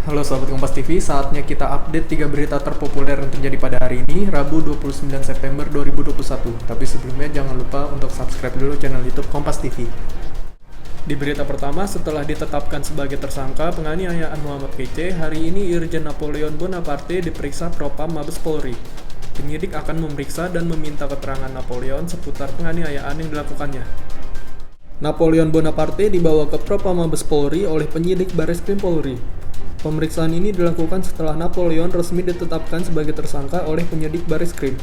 Halo sahabat Kompas TV, saatnya kita update 3 berita terpopuler yang terjadi pada hari ini, Rabu 29 September 2021. Tapi sebelumnya jangan lupa untuk subscribe dulu channel YouTube Kompas TV. Di berita pertama, setelah ditetapkan sebagai tersangka penganiayaan Muhammad Kece, hari ini Irjen Napoleon Bonaparte diperiksa Propam Mabes Polri. Penyidik akan memeriksa dan meminta keterangan Napoleon seputar penganiayaan yang dilakukannya. Napoleon Bonaparte dibawa ke Propam Mabes Polri oleh penyidik Bareskrim Polri. Pemeriksaan ini dilakukan setelah Napoleon resmi ditetapkan sebagai tersangka oleh penyidik Bareskrim.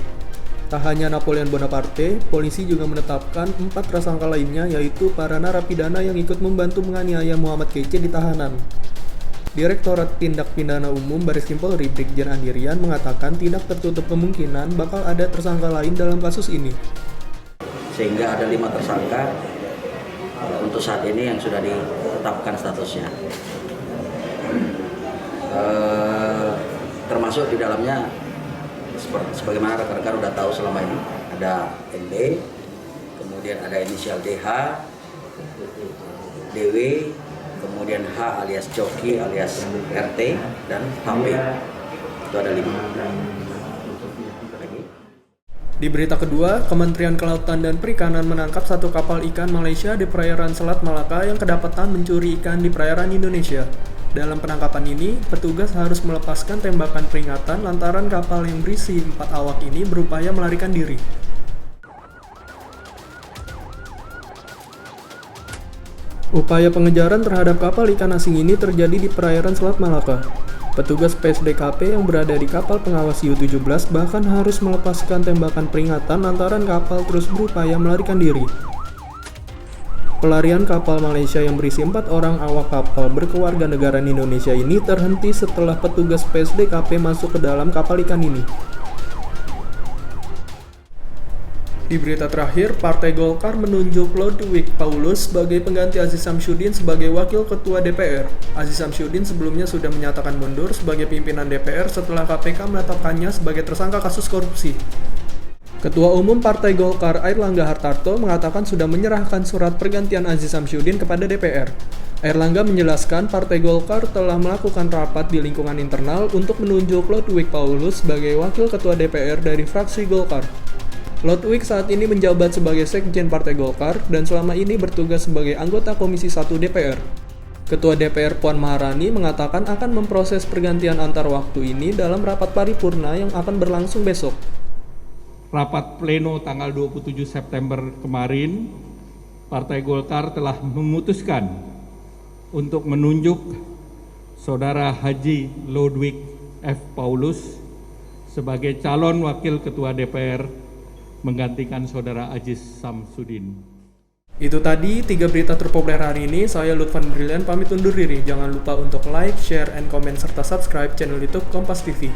Tak hanya Napoleon Bonaparte, polisi juga menetapkan 4 tersangka lainnya, yaitu para narapidana yang ikut membantu menganiaya Muhammad Kece di tahanan. Direktorat Tindak Pidana Umum Bareskrim Polri Brigjen Andirian mengatakan tidak tertutup kemungkinan bakal ada tersangka lain dalam kasus ini. Sehingga ada 5 tersangka untuk saat ini yang sudah ditetapkan statusnya. Termasuk di dalamnya sebagaimana rekan-rekan sudah tahu selama ini ada ND, kemudian ada inisial DH, DW, kemudian H alias Coki alias RT, dan HP. Itu ada 5. Di berita kedua, Kementerian Kelautan dan Perikanan menangkap 1 kapal ikan Malaysia di perairan Selat Malaka yang kedapatan mencuri ikan di perairan Indonesia. Dalam penangkapan ini, petugas harus melepaskan tembakan peringatan lantaran kapal yang berisi 4 awak ini berupaya melarikan diri. Upaya pengejaran terhadap kapal ikan asing ini terjadi di perairan Selat Malaka. Petugas PSDKP yang berada di kapal pengawas Hiu-17 bahkan harus melepaskan tembakan peringatan lantaran kapal terus berupaya melarikan diri. Pelarian kapal Malaysia yang berisi 4 orang awak kapal berkewarganegaraan Indonesia ini terhenti setelah petugas PSDKP masuk ke dalam kapal ikan ini. Di berita terakhir, Partai Golkar menunjuk Ludwig Paulus sebagai pengganti Aziz Syamsuddin sebagai Wakil Ketua DPR. Aziz Syamsuddin sebelumnya sudah menyatakan mundur sebagai pimpinan DPR setelah KPK menetapkannya sebagai tersangka kasus korupsi. Ketua Umum Partai Golkar Airlangga Hartarto mengatakan sudah menyerahkan surat pergantian Aziz Syamsuddin kepada DPR. Airlangga menjelaskan Partai Golkar telah melakukan rapat di lingkungan internal untuk menunjuk Ludwig Paulus sebagai Wakil Ketua DPR dari fraksi Golkar. Ludwig saat ini menjabat sebagai Sekjen Partai Golkar dan selama ini bertugas sebagai anggota Komisi 1 DPR. Ketua DPR Puan Maharani mengatakan akan memproses pergantian antar waktu ini dalam rapat paripurna yang akan berlangsung besok. Rapat pleno tanggal 27 September kemarin, Partai Golkar telah memutuskan untuk menunjuk Saudara Haji Ludwig F. Paulus sebagai calon Wakil Ketua DPR menggantikan Saudara Aziz Syamsuddin. Itu tadi 3 berita terpopuler hari ini. Saya Lutfan Brilian pamit undur diri. Jangan lupa untuk like, share, and comment serta subscribe channel YouTube Kompas TV.